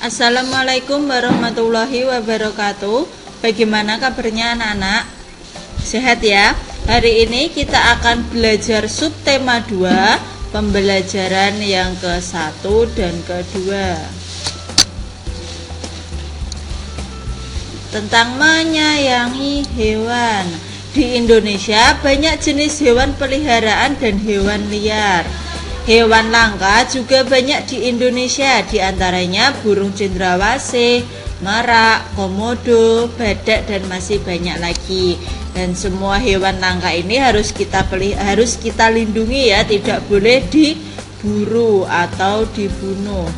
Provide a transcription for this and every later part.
Assalamualaikum warahmatullahi wabarakatuh. Bagaimana kabarnya anak-anak? Sehat ya? Hari ini kita akan belajar subtema 2, pembelajaran yang ke-1 dan ke-2, tentang menyayangi hewan. Di Indonesia banyak jenis hewan peliharaan dan hewan liar. Hewan langka juga banyak di Indonesia, diantaranya burung cendrawasih, merak, komodo, badak, dan masih banyak lagi. Dan semua hewan langka ini harus kita lindungi ya, tidak boleh diburu atau dibunuh.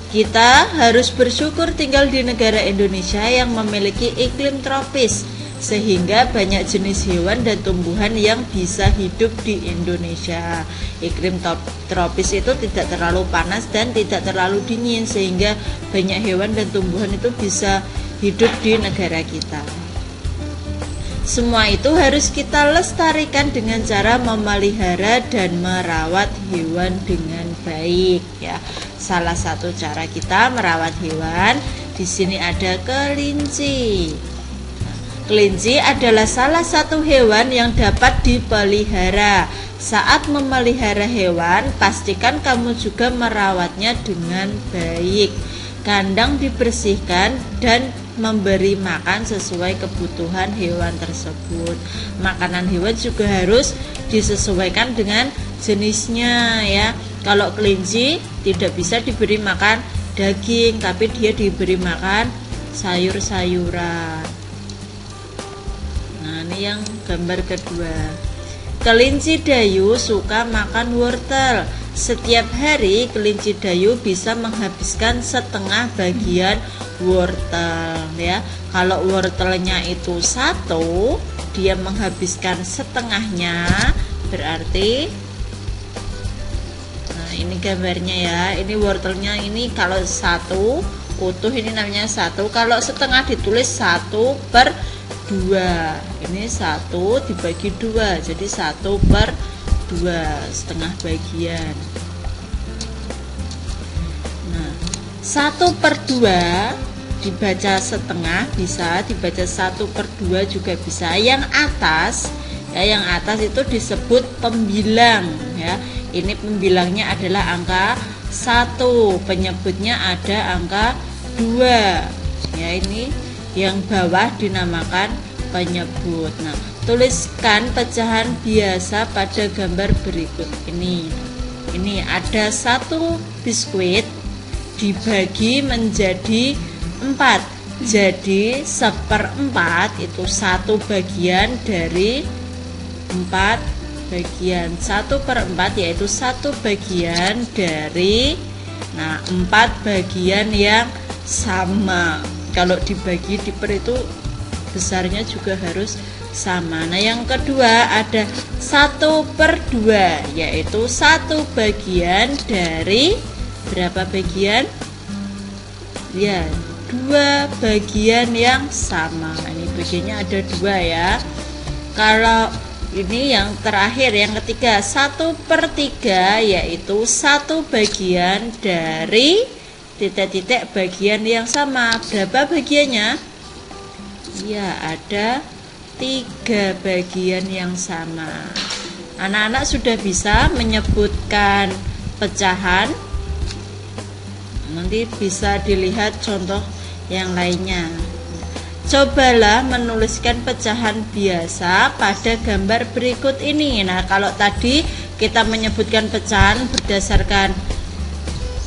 Kita harus bersyukur tinggal di negara Indonesia yang memiliki iklim tropis, sehingga banyak jenis hewan dan tumbuhan yang bisa hidup di Indonesia. Iklim tropis itu tidak terlalu panas dan tidak terlalu dingin, sehingga banyak hewan dan tumbuhan itu bisa hidup di negara kita. Semua itu harus kita lestarikan dengan cara memelihara dan merawat hewan dengan baik ya. Salah satu cara kita merawat hewan, di sini ada kelinci. Kelinci adalah salah satu hewan yang dapat dipelihara. Saat memelihara hewan, pastikan kamu juga merawatnya dengan baik. Kandang dibersihkan dan memberi makan sesuai kebutuhan hewan tersebut. Makanan hewan juga harus disesuaikan dengan jenisnya ya. Kalau kelinci tidak bisa diberi makan daging, tapi dia diberi makan sayur-sayuran. Nah, ini yang gambar kedua. Kelinci dayu suka makan wortel. Setiap hari kelinci dayu bisa menghabiskan setengah bagian wortel ya. Kalau wortelnya itu 1, dia menghabiskan setengahnya, berarti nah ini gambarnya ya. Ini wortelnya, ini kalau 1 utuh ini namanya 1. Kalau setengah ditulis 1/2. Ini 1 dibagi 2, jadi 1/2, setengah bagian. Nah, 1/2 dibaca setengah bisa, dibaca 1/2 juga bisa. Yang atas ya, yang atas itu disebut pembilang ya. Ini pembilangnya adalah angka 1, penyebutnya ada angka 2 ya. Ini yang bawah dinamakan penyebut. Nah, tuliskan pecahan biasa pada gambar berikut ini. Ini ada 1 biskuit dibagi menjadi 4. Jadi 1/4 itu 1 bagian dari 4 bagian. 1/4 yaitu 1 bagian dari 4 bagian yang sama. Kalau dibagi diper itu besarnya juga harus sama. Nah, yang kedua ada 1/2 yaitu 1 bagian dari berapa bagian? Ya, 2 bagian yang sama. Ini bagiannya ada 2 ya. Kalau ini yang terakhir, yang ketiga 1/3 yaitu 1 bagian dari titik-titik bagian yang sama. Berapa bagiannya? Ya, ada 3 bagian yang sama. Anak-anak sudah bisa menyebutkan pecahan. Nanti bisa dilihat contoh yang lainnya. Cobalah menuliskan pecahan biasa pada gambar berikut ini. Nah, kalau tadi kita menyebutkan pecahan berdasarkan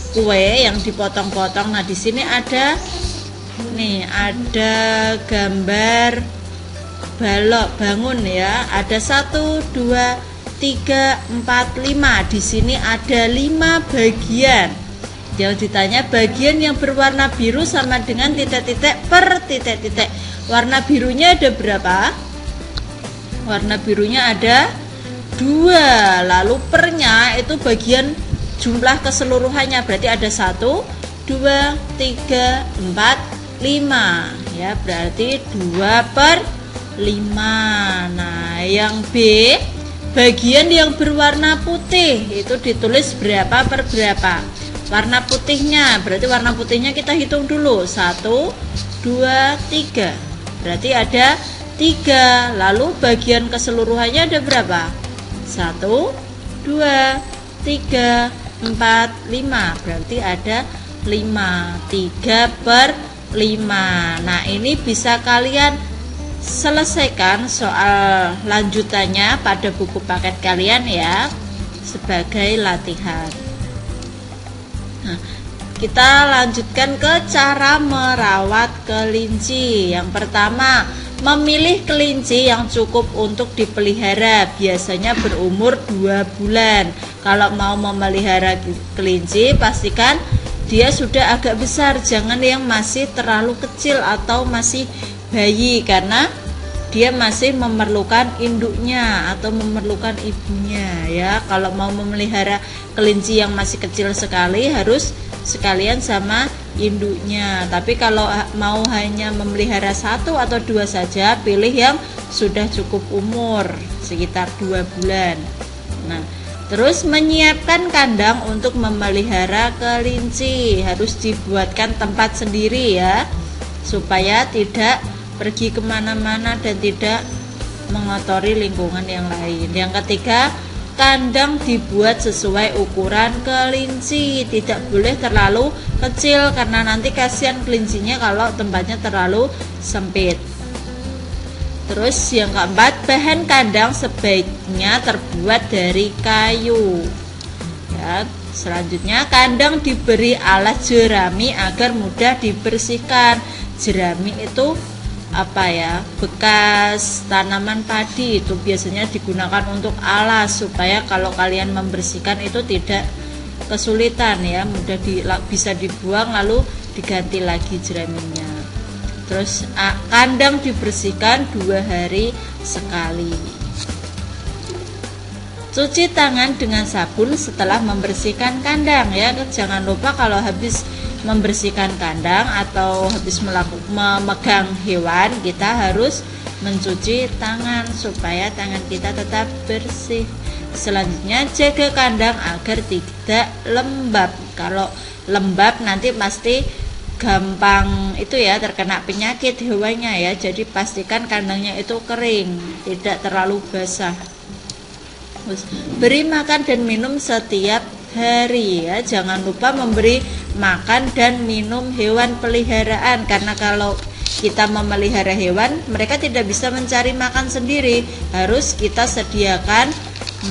kue yang dipotong-potong. Nah, di sini ada gambar balok bangun ya. Ada 1, 2, 3, 4, 5. Di sini ada 5 bagian. Yang ditanya bagian yang berwarna biru sama dengan titik-titik per titik-titik. Warna birunya ada berapa? Warna birunya ada 2. Lalu pernya itu bagian jumlah keseluruhannya, berarti ada 1, 2, 3, 4, 5 ya, berarti 2/5. Nah, yang B, bagian yang berwarna putih itu ditulis berapa per berapa? Warna putihnya, berarti warna putihnya kita hitung dulu. 1, 2, 3. Berarti ada 3. Lalu bagian keseluruhannya ada berapa? 1, 2, 3, 4, 5. Berarti ada 5. 3 per 5. Nah, ini bisa kalian selesaikan soal lanjutannya pada buku paket kalian ya, sebagai latihan. Nah, kita lanjutkan ke cara merawat kelinci. Yang pertama, memilih kelinci yang cukup untuk dipelihara, biasanya berumur 2 bulan. Kalau mau memelihara kelinci, pastikan dia sudah agak besar, jangan yang masih terlalu kecil atau masih bayi, karena dia masih memerlukan induknya atau memerlukan ibunya ya. Kalau mau memelihara kelinci yang masih kecil sekali, harus sekalian sama induknya. Tapi kalau mau hanya memelihara 1 atau 2 saja, pilih yang sudah cukup umur, sekitar 2 bulan. Nah, terus menyiapkan kandang untuk memelihara kelinci. Harus dibuatkan tempat sendiri ya, supaya tidak pergi kemana-mana dan tidak mengotori lingkungan yang lain. Yang ketiga, kandang dibuat sesuai ukuran kelinci, tidak boleh terlalu kecil karena nanti kasihan kelincinya kalau tempatnya terlalu sempit. Terus yang keempat, bahan kandang sebaiknya terbuat dari kayu ya. Selanjutnya, kandang diberi alas jerami agar mudah dibersihkan. Jerami itu apa ya, bekas tanaman padi, itu biasanya digunakan untuk alas supaya kalau kalian membersihkan itu tidak kesulitan ya, mudah bisa dibuang lalu diganti lagi jeraminya. Terus kandang dibersihkan 2 hari sekali. Cuci tangan dengan sabun setelah membersihkan kandang ya. Jangan lupa kalau habis membersihkan kandang atau habis memegang hewan, kita harus mencuci tangan supaya tangan kita tetap bersih. Selanjutnya, jaga kandang agar tidak lembab. Kalau lembab nanti pasti gampang itu ya, terkena penyakit hewannya ya. Jadi pastikan kandangnya itu kering, tidak terlalu basah. Terus, beri makan dan minum setiap hari ya. Jangan lupa memberi makan dan minum hewan peliharaan, karena kalau kita memelihara hewan, mereka tidak bisa mencari makan sendiri, harus kita sediakan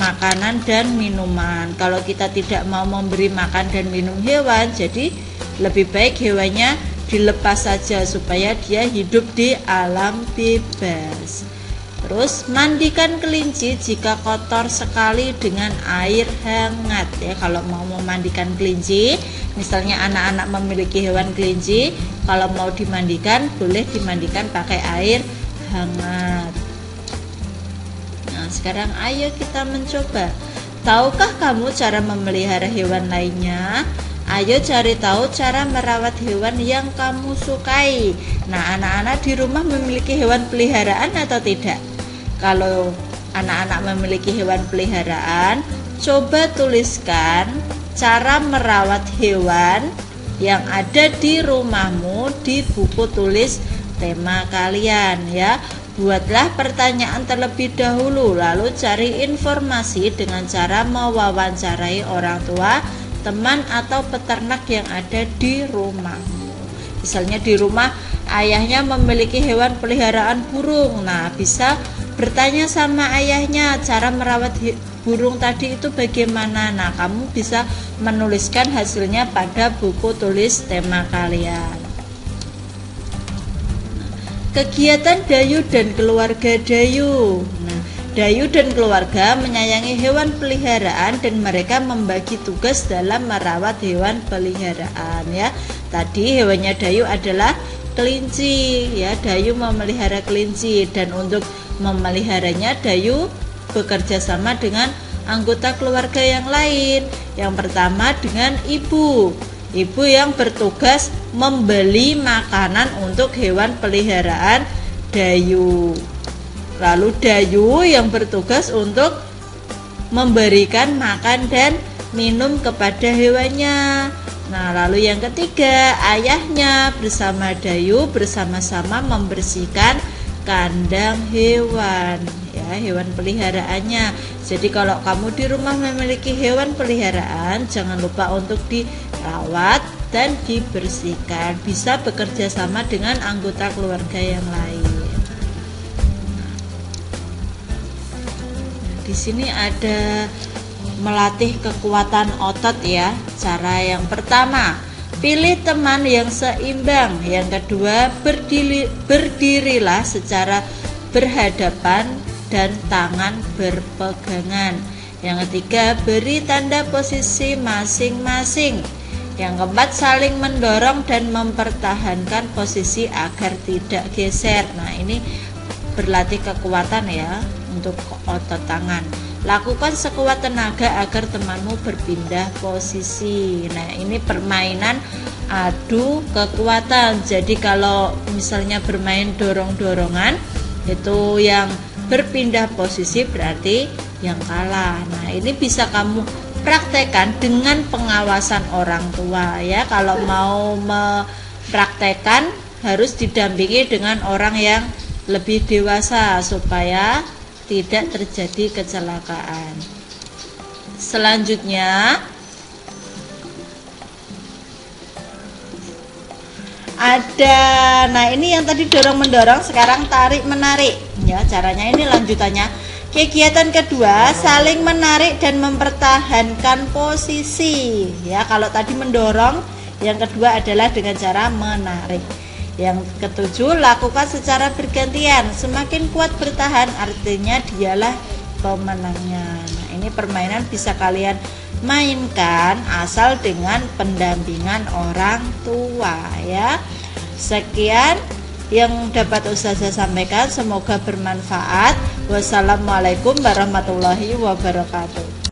makanan dan minuman. Kalau kita tidak mau memberi makan dan minum hewan, jadi lebih baik hewannya dilepas saja supaya dia hidup di alam bebas. Terus mandikan kelinci jika kotor sekali dengan air hangat ya. Kalau mau memandikan kelinci, misalnya anak-anak memiliki hewan kelinci, kalau mau dimandikan boleh dimandikan pakai air hangat. Nah, sekarang ayo kita mencoba. Tahukah kamu cara memelihara hewan lainnya? Ayo cari tahu cara merawat hewan yang kamu sukai. Nah, anak-anak di rumah memiliki hewan peliharaan atau tidak? Kalau anak-anak memiliki hewan peliharaan, coba tuliskan cara merawat hewan yang ada di rumahmu di buku tulis tema kalian ya. Buatlah pertanyaan terlebih dahulu, lalu cari informasi dengan cara mewawancarai orang tua, teman atau peternak yang ada di rumahmu. Misalnya di rumah ayahnya memiliki hewan peliharaan burung, nah bisa bertanya sama ayahnya cara merawat burung tadi itu bagaimana. Nah, kamu bisa menuliskan hasilnya pada buku tulis tema kalian. Kegiatan Dayu dan keluarga Dayu. Nah, Dayu dan keluarga menyayangi hewan peliharaan dan mereka membagi tugas dalam merawat hewan peliharaan ya. Tadi hewannya Dayu adalah kelinci ya. Dayu memelihara kelinci, dan untuk memeliharanya Dayu bekerja sama dengan anggota keluarga yang lain. Yang pertama dengan ibu yang bertugas membeli makanan untuk hewan peliharaan Dayu. Lalu Dayu yang bertugas untuk memberikan makan dan minum kepada hewannya. Nah, lalu yang ketiga, ayahnya bersama Dayu bersama-sama membersihkan kandang hewan, ya, hewan peliharaannya. Jadi kalau kamu di rumah memiliki hewan peliharaan, jangan lupa untuk dirawat dan dibersihkan. Bisa bekerja sama dengan anggota keluarga yang lain. Di sini ada melatih kekuatan otot ya. Cara yang pertama, pilih teman yang seimbang. Yang kedua, berdirilah secara berhadapan dan tangan berpegangan. Yang ketiga, beri tanda posisi masing-masing. Yang keempat, saling mendorong dan mempertahankan posisi agar tidak geser. Nah, ini berlatih kekuatan ya untuk otot tangan. Lakukan sekuat tenaga agar temanmu berpindah posisi. Nah, ini permainan adu kekuatan. Jadi kalau misalnya bermain dorong-dorongan, itu yang berpindah posisi berarti yang kalah. Nah, ini bisa kamu praktekkan dengan pengawasan orang tua ya. Kalau mau mempraktekkan harus didampingi dengan orang yang lebih dewasa supaya tidak terjadi kecelakaan. Selanjutnya ada, nah ini yang tadi dorong mendorong, sekarang tarik menarik ya. Caranya ini lanjutannya. Kegiatan kedua, saling menarik dan mempertahankan posisi ya. Kalau tadi mendorong, yang kedua adalah dengan cara menarik. Yang ketujuh, lakukan secara bergantian. Semakin kuat bertahan, artinya dialah pemenangnya. Nah, ini permainan bisa kalian mainkan asal dengan pendampingan orang tua ya. Sekian yang dapat Ustazah sampaikan, semoga bermanfaat. Wassalamualaikum warahmatullahi wabarakatuh.